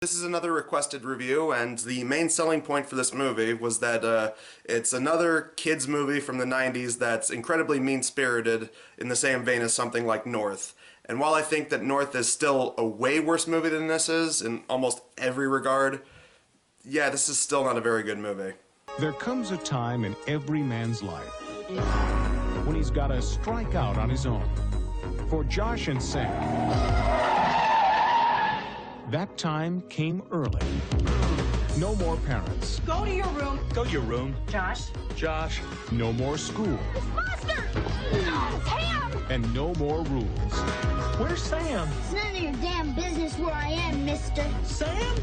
This is another requested review, and the main selling point for this movie was that it's another kids movie from the 90s that's incredibly mean-spirited in the same vein as something like North. And while I think that North is still a way worse movie than this is, in almost every regard, yeah, this is still not a very good movie. There comes a time in every man's life when he's got to strike out on his own. For Josh and Sam, that time came early. No more parents. Go to your room. Go to your room. Josh. Josh. No more school. It's Buster! No, Sam! And no more rules. Where's Sam? It's none of your damn business where I am, mister. Sam?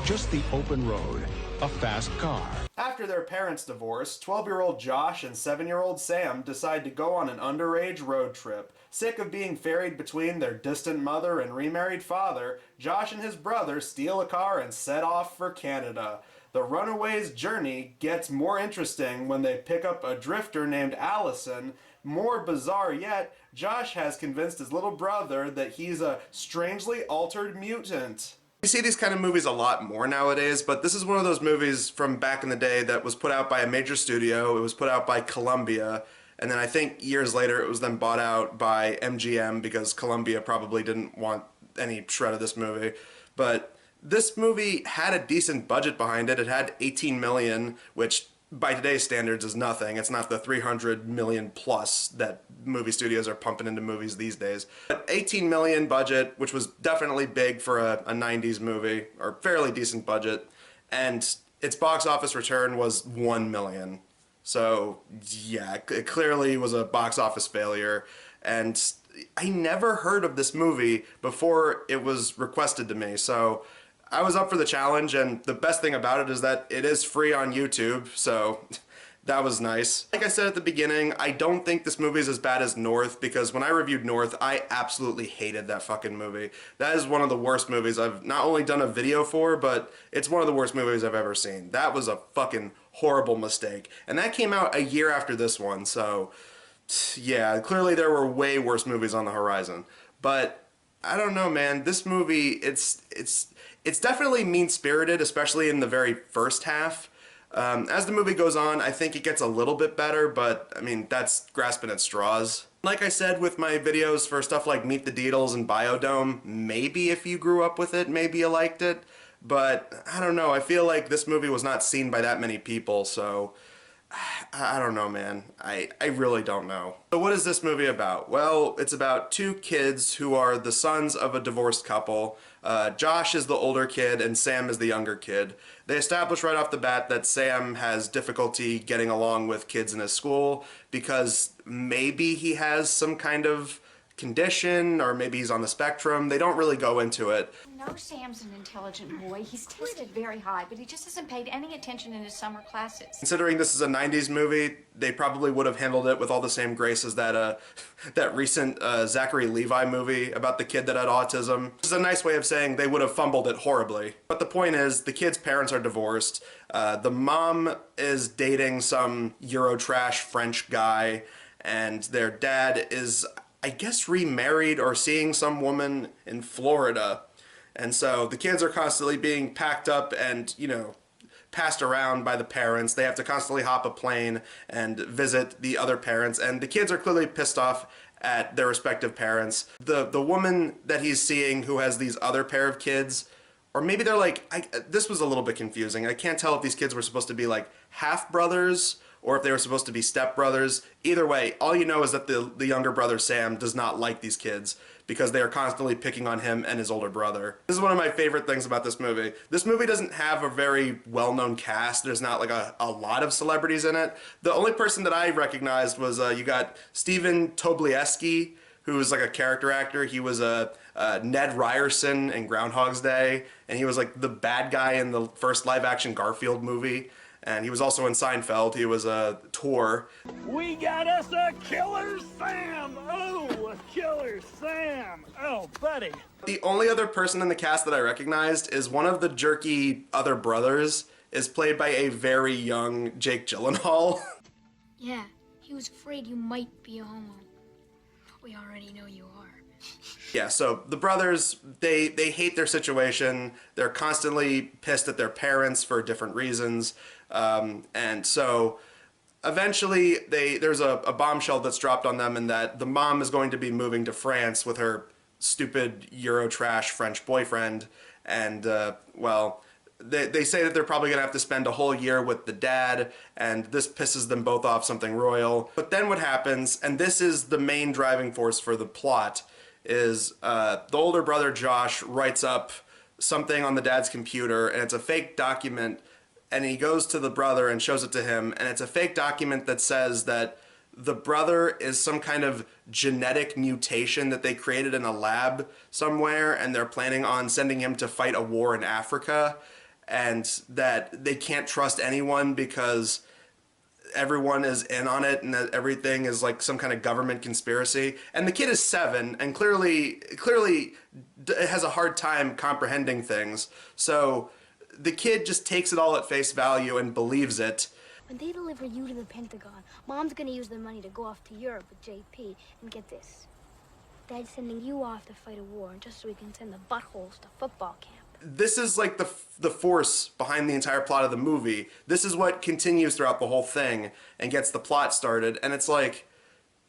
Just the open road, a fast car. After their parents' divorce, 12-year-old Josh and 7-year-old Sam decide to go on an underage road trip. Sick of being ferried between their distant mother and remarried father, Josh and his brother steal a car and set off for Canada. The runaways' journey gets more interesting when they pick up a drifter named Allison. More bizarre yet, Josh has convinced his little brother that he's a strangely altered mutant. You see these kind of movies a lot more nowadays, but this is one of those movies from back in the day that was put out by a major studio. It was put out by Columbia, and then I think years later it was then bought out by MGM because Columbia probably didn't want any shred of this movie. But this movie had a decent budget behind it. It had 18 million, which by today's standards is nothing. It's not the 300 million plus that movie studios are pumping into movies these days. But 18 million budget, which was definitely big for a 90s movie, or fairly decent budget, and its box office return was 1 million. So yeah, it clearly was a box office failure, and I never heard of this movie before it was requested to me, so I was up for the challenge, and the best thing about it is that it is free on YouTube, so that was nice. Like I said at the beginning, I don't think this movie is as bad as North, because when I reviewed North, I absolutely hated that fucking movie. That is one of the worst movies I've not only done a video for, but it's one of the worst movies I've ever seen. That was a fucking horrible mistake. And that came out a year after this one, so yeah, clearly there were way worse movies on the horizon. But I don't know, man. This movie, it's definitely mean-spirited, especially in the very first half. As the movie goes on, I think it gets a little bit better, but, I mean, that's grasping at straws. Like I said with my videos for stuff like Meet the Deedles and Biodome, maybe if you grew up with it, maybe you liked it, but I don't know. I feel like this movie was not seen by that many people, so I don't know, man. I really don't know. So what is this movie about? Well, it's about two kids who are the sons of a divorced couple. Josh is the older kid and Sam is the younger kid. They establish right off the bat that Sam has difficulty getting along with kids in his school because maybe he has some kind of condition, or maybe he's on the spectrum. They don't really go into it. No, Sam's an intelligent boy. He's tested very high, but he just hasn't paid any attention in his summer classes. Considering this is a 90s movie, they probably would have handled it with all the same grace as that that recent Zachary Levi movie about the kid that had autism. This is a nice way of saying they would have fumbled it horribly. But the point is, the kid's parents are divorced. The mom is dating some Eurotrash French guy, and their dad is, I guess, remarried or seeing some woman in Florida. And so the kids are constantly being packed up and, you know, passed around by the parents. They have to constantly hop a plane and visit the other parents, and the kids are clearly pissed off at their respective parents. The woman that he's seeing who has these other pair of kids, or maybe they're like, this was a little bit confusing. I can't tell if these kids were supposed to be like half brothers or if they were supposed to be stepbrothers. Either way, all you know is that the younger brother, Sam, does not like these kids because they are constantly picking on him and his older brother. This is one of my favorite things about this movie. This movie doesn't have a very well-known cast. There's not like a lot of celebrities in it. The only person that I recognized was, you got Stephen Tobolewsky, who was like a character actor. He was Ned Ryerson in Groundhog's Day, and he was like the bad guy in the first live-action Garfield movie. And he was also in Seinfeld. He was a Tor. We got us a killer Sam! Oh, a killer Sam! Oh, buddy. The only other person in the cast that I recognized is one of the jerky other brothers is played by a very young Jake Gyllenhaal. Yeah, he was afraid you might be a homo. We already know you are. Yeah, so the brothers, they hate their situation. They're constantly pissed at their parents for different reasons. And so eventually there's a bombshell that's dropped on them, in that the mom is going to be moving to France with her stupid Eurotrash French boyfriend. And, well, they say that they're probably going to have to spend a whole year with the dad, and this pisses them both off something royal. But then what happens, and this is the main driving force for the plot, is the older brother Josh writes up something on the dad's computer, and it's a fake document, and he goes to the brother and shows it to him, and it's a fake document that says that the brother is some kind of genetic mutation that they created in a lab somewhere, and they're planning on sending him to fight a war in Africa, and that they can't trust anyone because everyone is in on it, and that everything is like some kind of government conspiracy. And the kid is 7 and clearly has a hard time comprehending things. So the kid just takes it all at face value and believes it. When they deliver you to the Pentagon, Mom's gonna use the money to go off to Europe with JP. And get this, Dad's sending you off to fight a war just so we can send the buttholes to football camp. This is like the force behind the entire plot of the movie. This is what continues throughout the whole thing and gets the plot started. And it's like,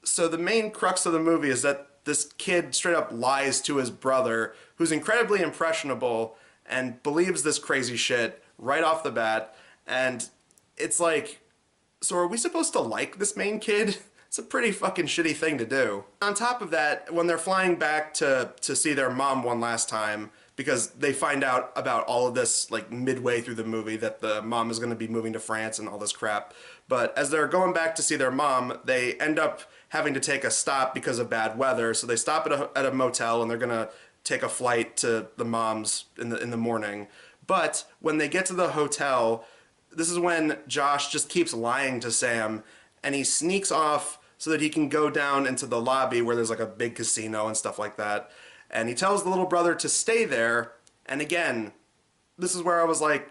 so the main crux of the movie is that this kid straight up lies to his brother, who's incredibly impressionable and believes this crazy shit right off the bat. And it's like, so are we supposed to like this main kid? It's a pretty fucking shitty thing to do. On top of that, when they're flying back to see their mom one last time, because they find out about all of this like midway through the movie, that the mom is going to be moving to France and all this crap. But as they're going back to see their mom, they end up having to take a stop because of bad weather. So they stop at a motel, and they're going to take a flight to the mom's in the morning. But when they get to the hotel, this is when Josh just keeps lying to Sam, and he sneaks off so that he can go down into the lobby where there's like a big casino and stuff like that. And he tells the little brother to stay there. And again, this is where I was like,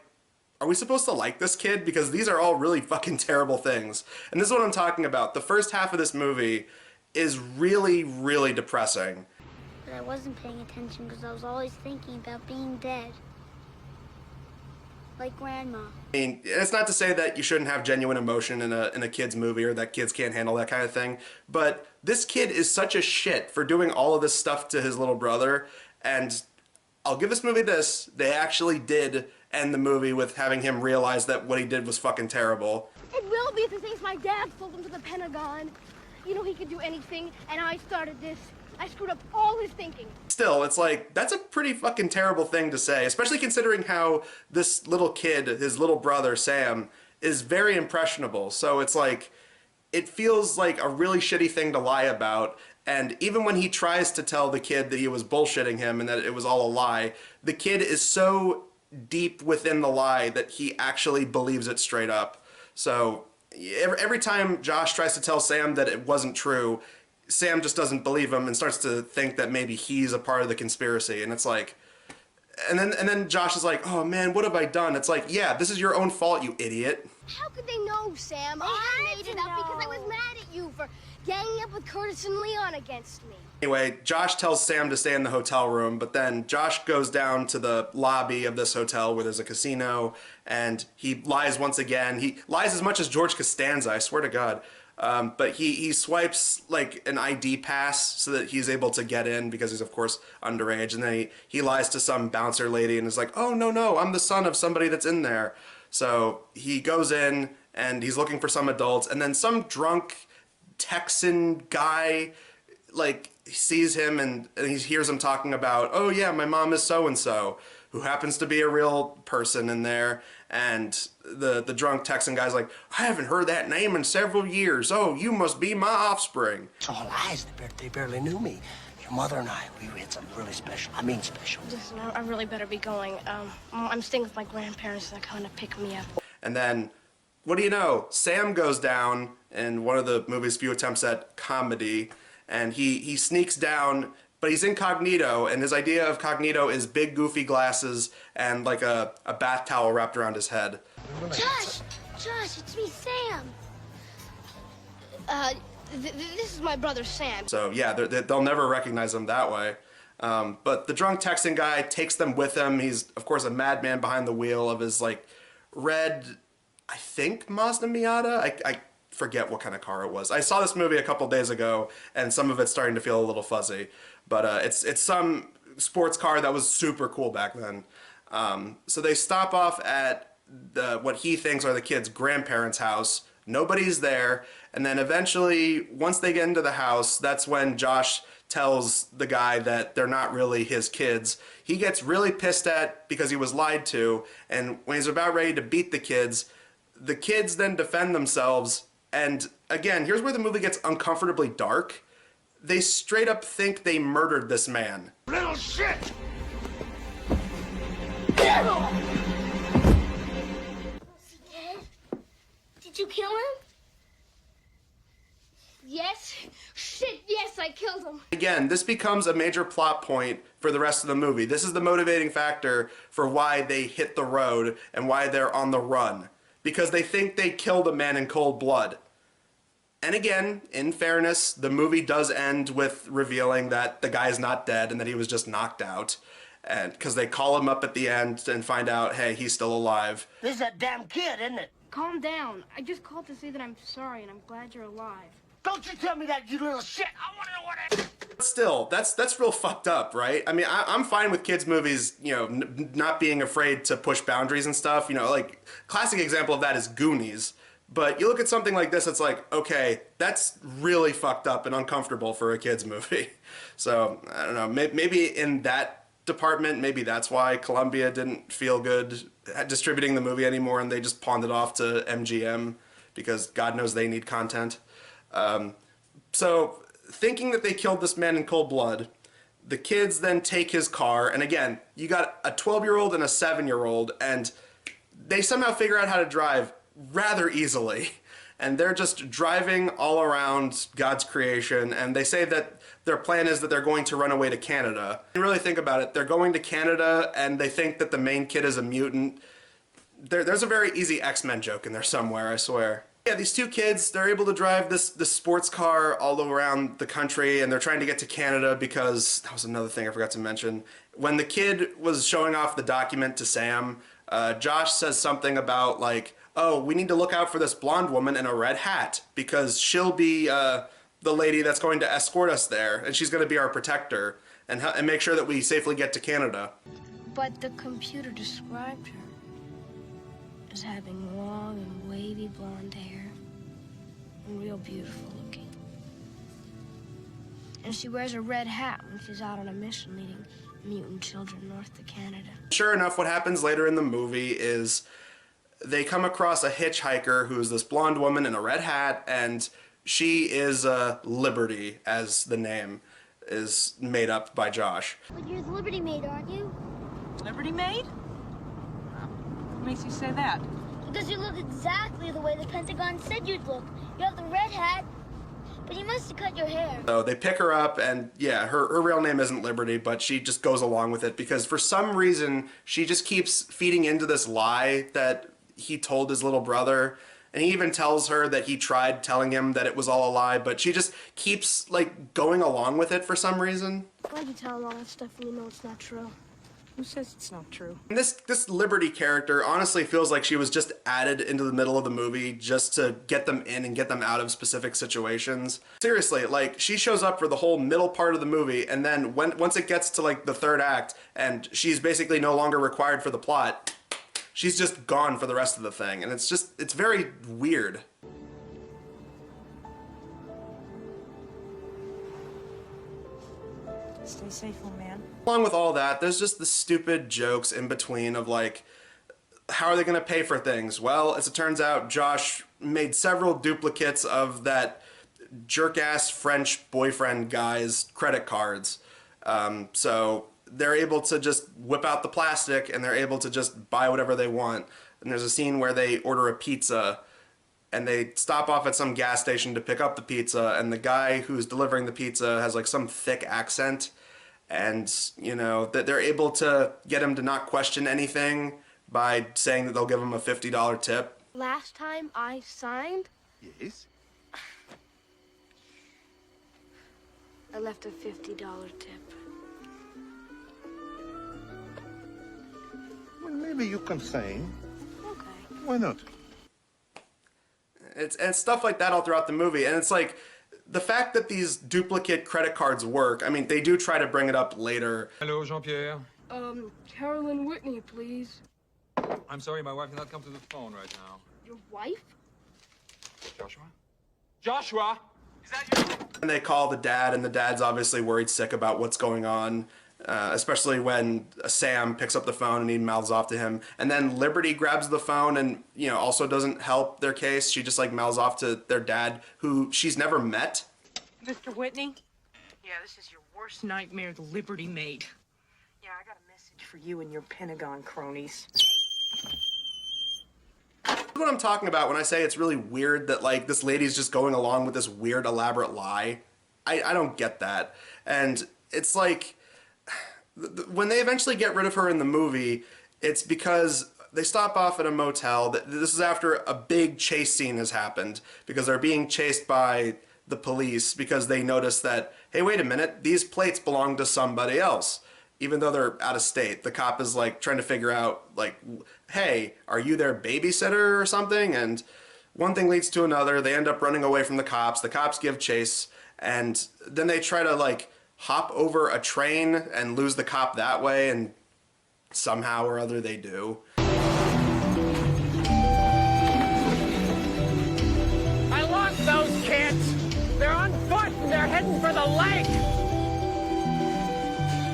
are we supposed to like this kid? Because these are all really fucking terrible things. And this is what I'm talking about. The first half of this movie is really, really depressing. But I wasn't paying attention because I was always thinking about being dead. Like Grandma. I mean, it's not to say that you shouldn't have genuine emotion in a kid's movie, or that kids can't handle that kind of thing, but this kid is such a shit for doing all of this stuff to his little brother. And I'll give this movie this, they actually did end the movie with having him realize that what he did was fucking terrible. It will be if he thinks my dad sold him to the Pentagon. You know he could do anything, and I started this. I screwed up all his thinking. Still, it's like, that's a pretty fucking terrible thing to say, especially considering how this little kid, his little brother, Sam, is very impressionable. So it's like, it feels like a really shitty thing to lie about. And even when he tries to tell the kid that he was bullshitting him and that it was all a lie, the kid is so deep within the lie that he actually believes it straight up. So every time Josh tries to tell Sam that it wasn't true, Sam just doesn't believe him and starts to think that maybe he's a part of the conspiracy. And it's like, and then Josh is like, oh man, what have I done? It's like, yeah, this is your own fault, you idiot. How could they know, Sam? I made it up because I was mad at you for ganging up with Curtis and Leon against me. Anyway, Josh tells Sam to stay in the hotel room, but then Josh goes down to the lobby of this hotel where there's a casino, and he lies once again. He lies as much as George Costanza, I swear to God. But he swipes like an ID pass so that he's able to get in because he's of course underage, and then he lies to some bouncer lady and is like, oh no, I'm the son of somebody that's in there. So he goes in and he's looking for some adults, and then some drunk Texan guy like sees him and he hears him talking about, oh yeah, my mom is so-and-so, who happens to be a real person in there. And the drunk Texan guy's like, I haven't heard that name in several years. Oh, you must be my offspring. It's all lies. They barely knew me. Your mother and I, we had something really special. I mean special. Listen, I really better be going. I'm staying with my grandparents. They're coming to pick me up. And then, what do you know? Sam goes down in one of the movie's few attempts at comedy, and he sneaks down, but he's incognito, and his idea of cognito is big goofy glasses and like a bath towel wrapped around his head. Josh, it's me, Sam. This is my brother Sam. So yeah, they'll never recognize him that way. But the drunk Texan guy takes them with him. He's, of course, a madman behind the wheel of his, like, red, I think, Mazda Miata? I forget what kind of car it was. I saw this movie a couple days ago, and some of it's starting to feel a little fuzzy. But it's some sports car that was super cool back then. So they stop off at what he thinks are the kids' grandparents' house. Nobody's there. And then eventually, once they get into the house, that's when Josh tells the guy that they're not really his kids. He gets really pissed at because he was lied to. And when he's about ready to beat the kids then defend themselves. And again, here's where the movie gets uncomfortably dark. They straight up think they murdered this man. Little shit! Is he dead? Did you kill him? Yes. Shit, yes, I killed him. Again, this becomes a major plot point for the rest of the movie. This is the motivating factor for why they hit the road and why they're on the run. Because they think they killed a man in cold blood. And again, in fairness, the movie does end with revealing that the guy's not dead and that he was just knocked out. And because they call him up at the end and find out, hey, he's still alive. This is a damn kid, isn't it? Calm down. I just called to say that I'm sorry and I'm glad you're alive. Don't you tell me that, you little shit! I want to know what it... Still, that's real fucked up, right? I mean, I'm fine with kids' movies, you know, not being afraid to push boundaries and stuff. You know, like, classic example of that is Goonies. But you look at something like this, it's like, okay, that's really fucked up and uncomfortable for a kid's movie. So, I don't know, maybe in that department, maybe that's why Columbia didn't feel good at distributing the movie anymore and they just pawned it off to MGM because God knows they need content. So, thinking that they killed this man in cold blood, the kids then take his car, and again, you got a 12-year-old and a 7-year-old, and they somehow figure out how to drive rather easily. And they're just driving all around God's creation, and they say that their plan is that they're going to run away to Canada. When you really think about it, they're going to Canada, and they think that the main kid is a mutant. There's a very easy X-Men joke in there somewhere, I swear. Yeah, these two kids, they're able to drive this sports car all around the country, and they're trying to get to Canada because, that was another thing I forgot to mention. When the kid was showing off the document to Sam, Josh says something about, like, oh, we need to look out for this blonde woman in a red hat because she'll be the lady that's going to escort us there, and she's going to be our protector and make sure that we safely get to Canada. But the computer described her as having long and wavy blonde hair and real beautiful looking. And she wears a red hat when she's out on a mission leading mutant children north to Canada. Sure enough, what happens later in the movie is they come across a hitchhiker who's this blonde woman in a red hat, and she is Liberty, as the name is made up by Josh. But you're the Liberty Maid, aren't you? Liberty Maid? What makes you say that? Because you look exactly the way the Pentagon said you'd look. You have the red hat, but you must have cut your hair. So they pick her up, and yeah, her real name isn't Liberty, but she just goes along with it because for some reason she just keeps feeding into this lie that he told his little brother. And he even tells her that he tried telling him that it was all a lie, but she just keeps, like, going along with it for some reason. Why'd you tell him all that stuff when you know it's not true? Who says it's not true? And this Liberty character honestly feels like she was just added into the middle of the movie just to get them in and get them out of specific situations. Seriously, like, she shows up for the whole middle part of the movie, and then once it gets to, like, the third act, and she's basically no longer required for the plot, she's just gone for the rest of the thing, and it's very weird. Stay safe, old man. Along with all that, there's just the stupid jokes in between of, like, how are they going to pay for things? Well, as it turns out, Josh made several duplicates of that jerk-ass French boyfriend guy's credit cards. So they're able to just whip out the plastic and they're able to just buy whatever they want. And there's a scene where they order a pizza and they stop off at some gas station to pick up the pizza, and the guy who's delivering the pizza has, like, some thick accent, and, you know, that they're able to get him to not question anything by saying that they'll give him a $50 tip. Last time I signed, Yes? I left a $50 tip. Well, maybe you can sing. Okay. Why not? It's stuff like that all throughout the movie, and it's like the fact that these duplicate credit cards work. I mean, they do try to bring it up later. Hello, Jean-Pierre. Carolyn Whitney, please. I'm sorry, my wife cannot come to the phone right now. Your wife? Joshua? Joshua! Is that you? And they call the dad, and the dad's obviously worried sick about what's going on, especially when Sam picks up the phone and he mouths off to him. And then Liberty grabs the phone and, you know, also doesn't help their case. She just, like, mouths off to their dad, who she's never met. Mr. Whitney? Yeah, this is your worst nightmare the Liberty made. Yeah, I got a message for you and your Pentagon cronies. That's what I'm talking about when I say it's really weird that, like, this lady's just going along with this weird, elaborate lie. I don't get that. And it's like, when they eventually get rid of her in the movie, it's because they stop off at a motel. This is after a big chase scene has happened, because they're being chased by the police because they notice that, hey, wait a minute, these plates belong to somebody else. Even though they're out of state, the cop is like trying to figure out, like, hey, are you their babysitter or something? And one thing leads to another. They end up running away from the cops. The cops give chase, and then they try to, like, hop over a train and lose the cop that way, and somehow or other they do. I lost those kids! They're on foot and they're heading for the lake!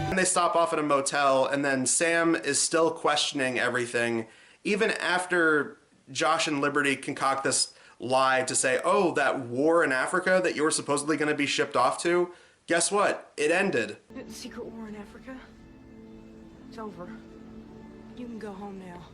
And they stop off at a motel, and then Sam is still questioning everything, even after Josh and Liberty concoct this lie to say, oh, that war in Africa that you were supposedly going to be shipped off to, guess what? It ended. The secret war in Africa? It's over. You can go home now.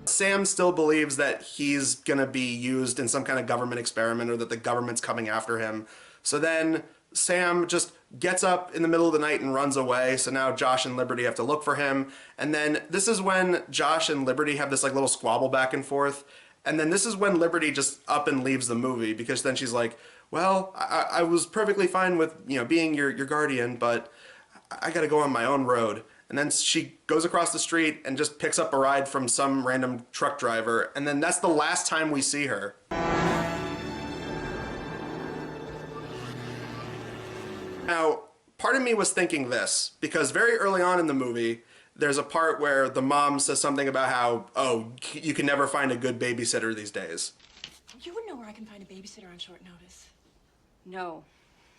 Sam still believes that he's going to be used in some kind of government experiment, or that the government's coming after him. So then Sam just gets up in the middle of the night and runs away. So now Josh and Liberty have to look for him. And then this is when Josh and Liberty have this, like, little squabble back and forth. And then this is when Liberty just up and leaves the movie, because then she's like, well, I was perfectly fine with, you know, being your guardian, but I got to go on my own road. And then she goes across the street and just picks up a ride from some random truck driver. And then that's the last time we see her. Now, part of me was thinking this, because very early on in the movie, there's a part where the mom says something about how, oh, you can never find a good babysitter these days. You would know where I can find a babysitter on short notice. No,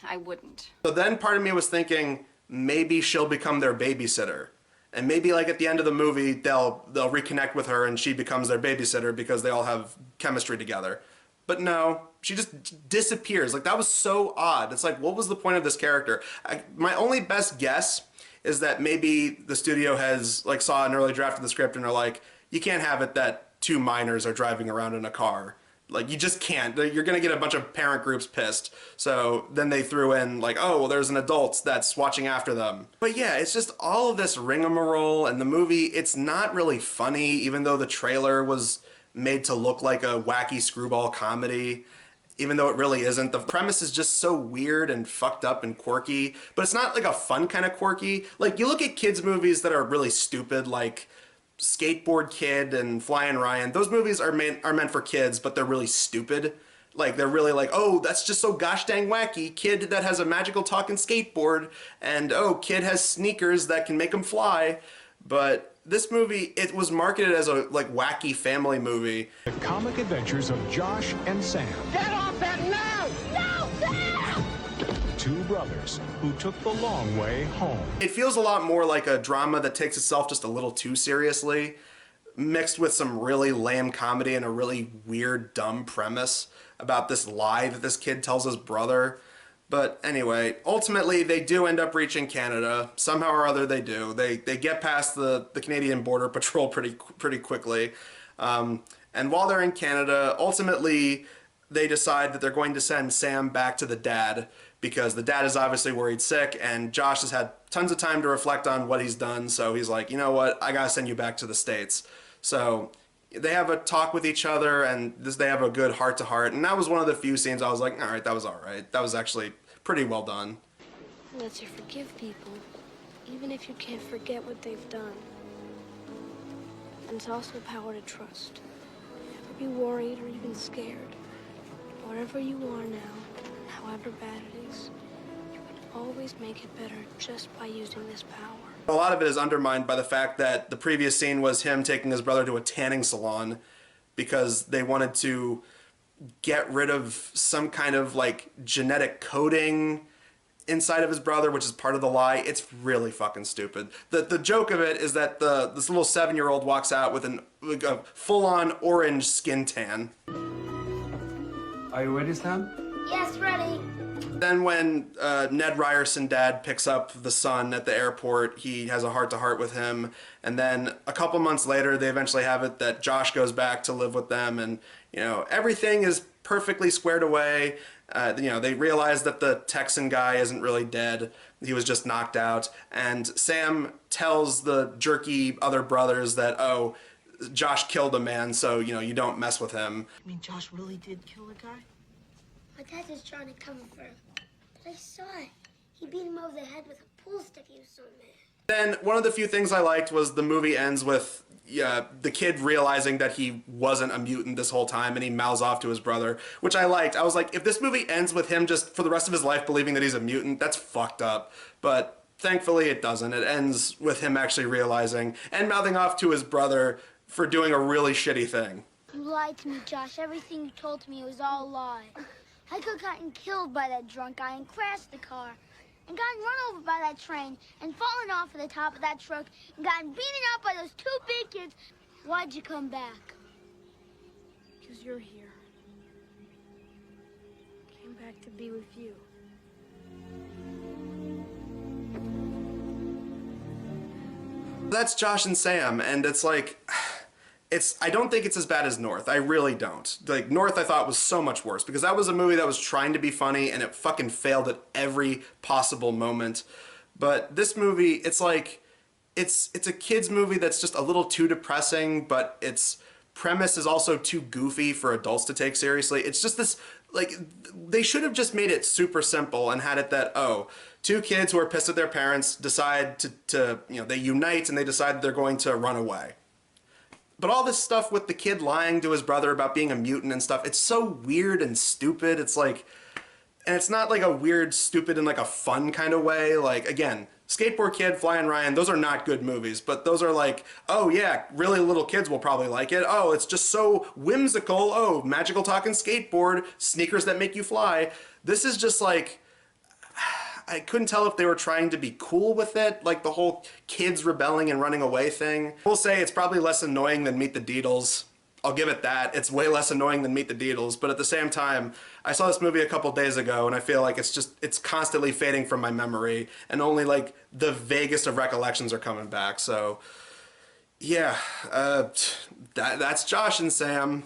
I wouldn't. So then part of me was thinking, maybe she'll become their babysitter. And maybe, like, at the end of the movie, they'll reconnect with her and she becomes their babysitter because they all have chemistry together. But no, she just disappears. Like, that was so odd. It's like, what was the point of this character? My only best guess is that maybe the studio has, like, saw an early draft of the script and are like, you can't have it that two minors are driving around in a car. Like, you just can't. You're going to get a bunch of parent groups pissed. So then they threw in, like, oh, well, there's an adult that's watching after them. But yeah, it's just all of this rigmarole, and the movie, it's not really funny, even though the trailer was made to look like a wacky screwball comedy, even though it really isn't. The premise is just so weird and fucked up and quirky, but it's not like a fun kind of quirky. Like, you look at kids' movies that are really stupid, like Skateboard Kid and Flying Ryan. Those movies are meant for kids, but they're really stupid. Like, they're really like, oh, that's just so gosh dang wacky. Kid that has a magical talking skateboard, and oh, kid has sneakers that can make him fly. But this movie, it was marketed as a, like, wacky family movie. The comic adventures of Josh and Sam. Get off that now! No, Sam! Two brothers who took the long way home. It feels a lot more like a drama that takes itself just a little too seriously, mixed with some really lame comedy and a really weird, dumb premise about this lie that this kid tells his brother. But anyway, ultimately, they do end up reaching Canada. Somehow or other, they do. They get past the Canadian Border Patrol pretty quickly. And while they're in Canada, ultimately, they decide that they're going to send Sam back to the dad, because the dad is obviously worried sick, and Josh has had tons of time to reflect on what he's done. So he's like, you know what? I got to send you back to the States. So they have a talk with each other, and they have a good heart-to-heart. And that was one of the few scenes I was like, all right, that was all right. That was actually pretty well done. It lets you forgive people, even if you can't forget what they've done. And it's also a power to trust. Never be worried or even scared. Whatever you are now, however bad it is, you can always make it better just by using this power. A lot of it is undermined by the fact that the previous scene was him taking his brother to a tanning salon because they wanted to get rid of some kind of like genetic coding inside of his brother, which is part of the lie. It's really fucking stupid. The joke of it is that this little 7-year-old walks out with a full-on orange skin tan. Are you ready, Sam? Yes, ready. Then when Ned Ryerson dad picks up the son at the airport, he has a heart-to-heart with him, and then a couple months later they eventually have it that Josh goes back to live with them, and you know, everything is perfectly squared away. You know, they realize that the Texan guy isn't really dead, he was just knocked out, and Sam tells the jerky other brothers that, oh, Josh killed a man, so you know, you don't mess with him. You mean Josh really did kill a guy? My dad was trying to come for him, but I saw it. He beat him over the head with a pool stick. He was so mad. Then one of the few things I liked was the movie ends with the kid realizing that he wasn't a mutant this whole time, and he mouths off to his brother, which I liked. I was like, if this movie ends with him just for the rest of his life believing that he's a mutant, that's fucked up. But thankfully it doesn't. It ends with him actually realizing and mouthing off to his brother for doing a really shitty thing. You lied to me, Josh. Everything you told to me was all a lie. I could have gotten killed by that drunk guy and crashed the car, and gotten run over by that train, and fallen off of the top of that truck, and gotten beaten up by those 2 big kids. Why'd you come back? Because you're here. Came back to be with you. That's Josh and Sam, and it's like, I don't think it's as bad as North. I really don't. Like, North I thought was so much worse, because that was a movie that was trying to be funny, and it fucking failed at every possible moment. But this movie, it's like, it's a kid's movie that's just a little too depressing, but its premise is also too goofy for adults to take seriously. It's just this, like, they should have just made it super simple and had it that, oh, 2 kids who are pissed at their parents decide to you know, they unite and they decide they're going to run away. But all this stuff with the kid lying to his brother about being a mutant and stuff, it's so weird and stupid. It's like, and it's not like a weird, stupid in like a fun kind of way. Like, again, Skateboard Kid, Flying Ryan, those are not good movies, but those are like, oh yeah, really little kids will probably like it. Oh, it's just so whimsical. Oh, magical talking skateboard, sneakers that make you fly. This is just like, I couldn't tell if they were trying to be cool with it, like the whole kids rebelling and running away thing. We'll say it's probably less annoying than Meet the Deedles. I'll give it that. It's way less annoying than Meet the Deedles, but at the same time, I saw this movie a couple days ago, and I feel like it's constantly fading from my memory, and only like the vaguest of recollections are coming back. So, yeah, that's Josh and Sam.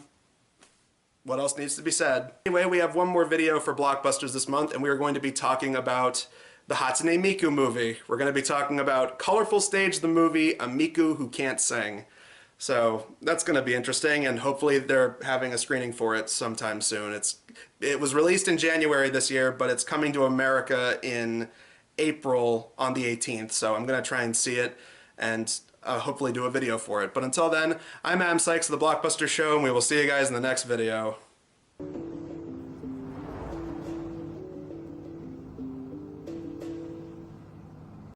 What else needs to be said? Anyway, we have one more video for Blockbusters this month, and we are going to be talking about the Hatsune Miku movie. We're going to be talking about Colorful Stage the movie, a Miku who can't sing. So that's going to be interesting, and hopefully they're having a screening for it sometime soon. It was released in January this year, but it's coming to America in April on the 18th, so I'm going to try and see it and hopefully do a video for it. But until then, I'm Adam Sykes of the Blockbuster Show, and we will see you guys in the next video.